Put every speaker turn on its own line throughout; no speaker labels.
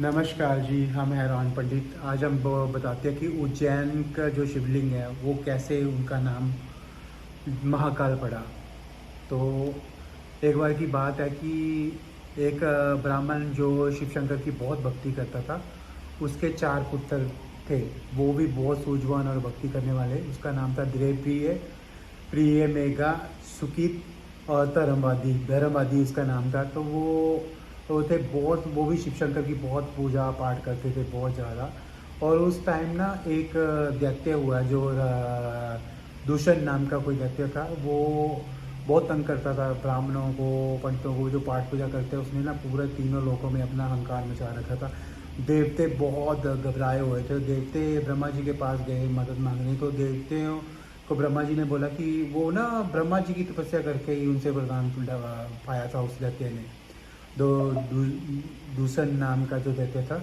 नमस्कार जी, हम हैं रोहन पंडित। आज हम बताते हैं कि उज्जैन का जो शिवलिंग है वो कैसे उनका नाम महाकाल पड़ा। तो एक बार की बात है कि एक ब्राह्मण जो शिव शंकर की बहुत भक्ति करता था, उसके 4 पुत्र थे। वो भी बहुत सूझवान और भक्ति करने वाले। उसका नाम था द्रव्य प्रिय, मेघा, सुकित और धर्मवादी उसका नाम था। तो वो थे बहुत, वो भी शिव शंकर की बहुत पूजा पाठ करते थे, बहुत ज़्यादा। और उस टाइम ना एक दैत्य हुआ जो दूषण नाम का कोई दैत्य था। वो बहुत तंग करता था ब्राह्मणों को, पंडितों को जो पाठ पूजा करते हैं। उसने ना पूरे तीनों लोकों में अपना अहंकार मचा रखा था। देवते बहुत घबराए हुए थे। देवते ब्रह्मा जी के पास गए मदद मांगने। तो देवते को ब्रह्मा जी ने बोला कि वो ना ब्रह्मा जी की तपस्या करके ही उनसे वरदान पाया था उस दैत्य ने। दो दूषण नाम का जो दैत्य था।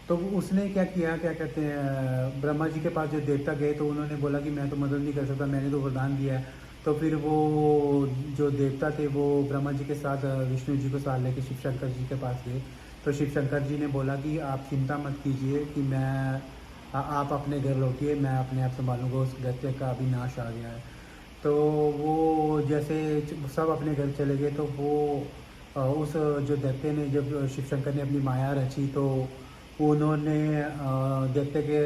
तो उसने क्या किया, क्या कहते हैं, ब्रह्मा जी के पास जो देवता गए तो उन्होंने बोला कि मैं तो मदद नहीं कर सकता, मैंने तो वरदान दिया है। तो फिर वो जो देवता थे वो ब्रह्मा जी के साथ विष्णु जी को साथ लेके शिव शंकर जी के पास गए। तो शिव शंकर जी ने बोला कि आप चिंता मत कीजिए कि आप अपने घर लौटिए, मैं अपने आप संभालूंगा, उस दैत्य का अभी नाश आ गया है। तो वो जैसे सब अपने घर चले गए तो वो उस जो दैत्य ने, जब शिव शंकर ने अपनी माया रची तो उन्होंने दैत्य के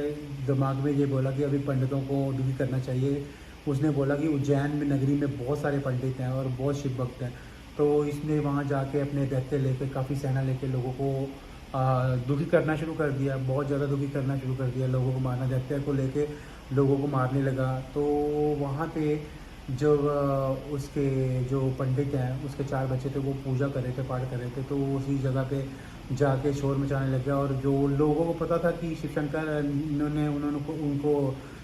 दिमाग में ये बोला कि अभी पंडितों को दुखी करना चाहिए। उसने बोला कि उज्जैन में नगरी में बहुत सारे पंडित हैं और बहुत शिव भक्त हैं। तो इसने वहाँ जाके अपने दैत्य लेके, काफ़ी सेना लेके लोगों को दुखी करना शुरू कर दिया, बहुत ज़्यादा दुखी करना शुरू कर दिया, लोगों को मारना, दैत्य को लेके लोगों को मारने लगा। तो वहाँ पे जो उसके जो पंडित हैं, उसके 4 बच्चे थे, वो पूजा कर रहे थे, पाठ कर रहे थे। तो उसी जगह पे जाके शोर मचाने लग गया। और जो लोगों को पता था कि शिव शंकर, इन्होंने उन्होंने उनको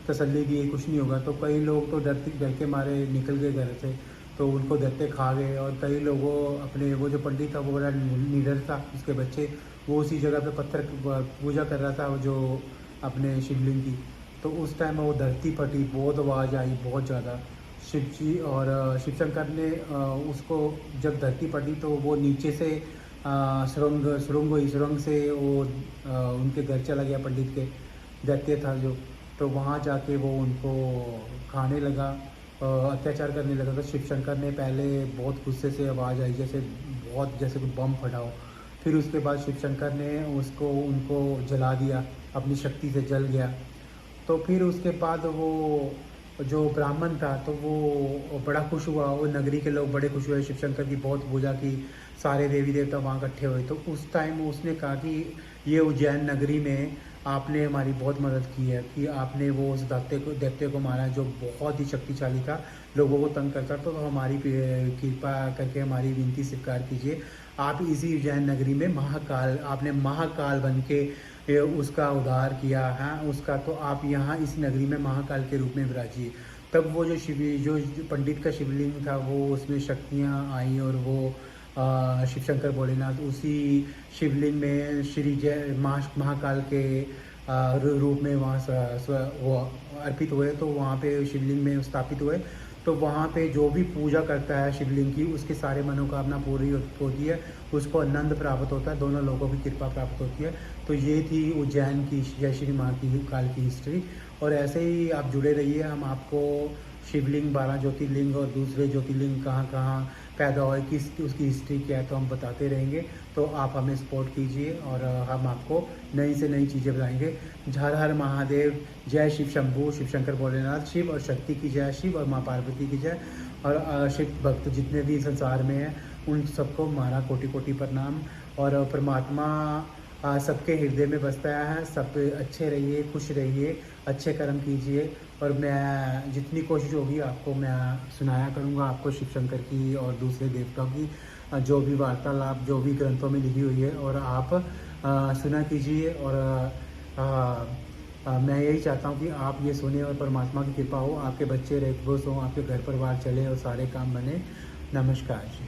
तसल्ली दी कुछ नहीं होगा, तो कई लोग तो डर के मारे निकल गए घर से। तो उनको दैत्य खा गए। और कई लोगों अपने, वो जो पंडित था वो बड़ा निडर था, उसके बच्चे, वो उसी जगह पे पत्थर पूजा कर रहा था, वो जो अपने शिवलिंग की। तो उस टाइम वो धरती फटी, बहुत आवाज़ आई, बहुत ज़्यादा। शिव जी और शिव शंकर ने उसको, जब धरती फटी तो वो नीचे से सुरंग हुई, सुरंग से वो उनके घर चला गया, पंडित के, दैत्य था जो। तो वहाँ जाके वो उनको खाने लगा, अत्याचार करने लगा। तो शिव शंकर ने पहले बहुत गुस्से से, आवाज़ आई जैसे बहुत, जैसे कोई बम फटा हो। फिर उसके बाद शिव शंकर ने उसको उनको जला दिया, अपनी शक्ति से जल गया। तो फिर उसके बाद वो जो ब्राह्मण था तो वो बड़ा खुश हुआ, वो नगरी के लोग बड़े खुश हुए, शिव शंकर की बहुत पूजा की, सारे देवी देवता वहाँ इकट्ठे हुए। तो उस टाइम उसने कहा कि ये उज्जैन नगरी में आपने हमारी बहुत मदद की है, कि आपने वो उस दैत्य को मारा जो बहुत ही शक्तिशाली था, लोगों को तंग करता। तो हमारी कृपा करके हमारी विनती स्वीकार कीजिए। आप इसी उज्जैन नगरी में महाकाल, आपने महाकाल बन के उसका उद्धार किया है उसका, तो आप यहाँ इस नगरी में महाकाल के रूप में विराजिए। तब वो जो पंडित का शिवलिंग था, वो उसमें शक्तियाँ आई और वो शिव शंकर भोलेनाथ उसी शिवलिंग में श्री जय महाकाल के रूप में वहाँ वो अर्पित हुए। तो वहाँ पे शिवलिंग में स्थापित हुए। तो वहाँ पे जो भी पूजा करता है शिवलिंग की, उसके सारे मनोकामना पूरी होती है, उसको आनंद प्राप्त होता है, दोनों लोगों की कृपा प्राप्त होती है। तो ये थी उज्जैन की जय श्री महाकाल की हिस्ट्री। और ऐसे ही आप जुड़े रहिए, हम आपको शिवलिंग, 12 ज्योतिर्लिंग और दूसरे ज्योतिर्लिंग कहाँ कहाँ पैदा हुए, किस उसकी हिस्ट्री क्या है, तो हम बताते रहेंगे। तो आप हमें सपोर्ट कीजिए और हम आपको नई से नई चीज़ें बताएंगे। हर हर महादेव, जय शिव शंभू, शिव शंकर भोलेनाथ, शिव और शक्ति की जय, शिव और माँ पार्वती की जय। और शिव भक्त जितने भी संसार में हैं उन सबको हमारा कोटि कोटि प्रणाम। और परमात्मा सबके हृदय में बसता है। सब अच्छे रहिए, खुश रहिए, अच्छे कर्म कीजिए। और मैं जितनी कोशिश होगी आपको मैं सुनाया करूँगा, आपको शिव शंकर की और दूसरे देवताओं की जो भी वार्तालाप, जो भी ग्रंथों में लिखी हुई है, और आप सुना कीजिए। और मैं यही चाहता हूँ कि आप ये सुने और परमात्मा की कृपा हो, आपके बच्चे रेख खुश हों, आपके घर परिवार चले और सारे काम बने। नमस्कार जी।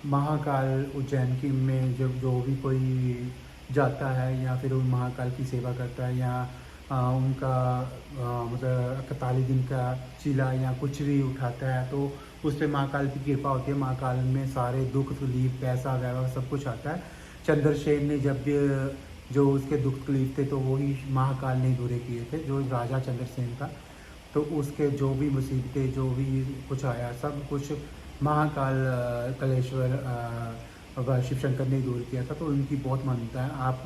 महाकाल उज्जैन की में जब जो भी कोई जाता है या फिर उन महाकाल की सेवा करता है, या उनका मतलब 41 दिन का चीला या कुछ भी उठाता है, तो उस पर महाकाल की कृपा होती है। महाकाल में सारे दुख तकलीफ, पैसा वगैरह सब कुछ आता है। चंद्रसेन ने जब जो उसके दुख तकलीफ थे तो वही महाकाल ने दूर किए थे, जो राजा चंद्रसेन था। तो उसके जो भी मुसीबतें, जो भी कुछ आया, सब कुछ महाकाल कलेश्वर शिव शंकर ने दूर किया था। तो उनकी बहुत मान्यता है। आप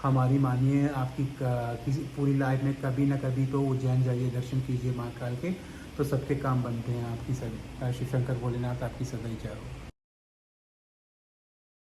हमारी मानिए, आपकी किसी पूरी लाइफ में कभी ना कभी तो उज्जैन जाइए, दर्शन कीजिए महाकाल के, तो सबके काम बनते हैं। आपकी सब शिव शंकर भोलेनाथ आपकी सदा ही चाहो।